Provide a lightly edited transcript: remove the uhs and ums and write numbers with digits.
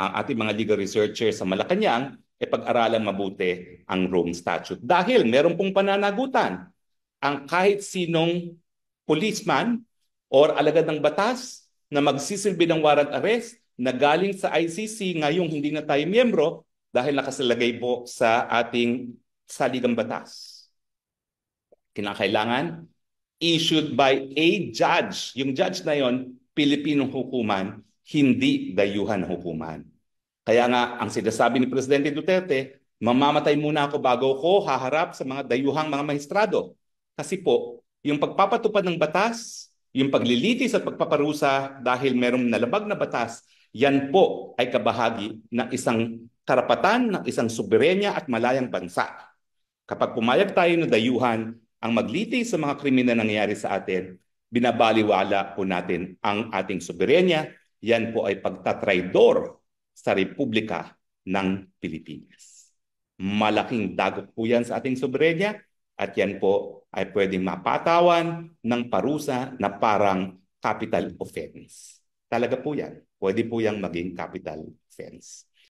ang ating mga legal researchers sa Malacanang pag-aralan mabuti ang Rome Statute. Dahil meron pong pananagutan ang kahit sinong policeman or alagad ng batas na magsisilbi ng warrant arrest na galing sa ICC ngayong hindi na tayo miyembro dahil nakasalagay po sa ating saligang batas. Kinakailangan issued by a judge. Yung judge na yon, Pilipinong hukuman, hindi dayuhan hukuman. Kaya nga, ang sinasabi ni Presidente Duterte, mamamatay muna ako bago ko haharap sa mga dayuhang mga maestrado. Kasi po, yung pagpapatupad ng batas, yung paglilitis at pagpaparusa dahil merong nalabag na batas, yan po ay kabahagi ng isang karapatan ng isang soberenya at malayang bansa. Kapag pumayag tayo na dayuhan ang maglitis sa mga krimen na nangyayari sa atin, binabaliwala po natin ang ating soberenya. Yan po ay pagtatraidor sa Republika ng Pilipinas. Malaking dagok po yan sa ating soberenya at yan po ay pwedeng mapatawan ng parusa na parang capital offense. Talaga po yan. Pwede po yang maging capital offense.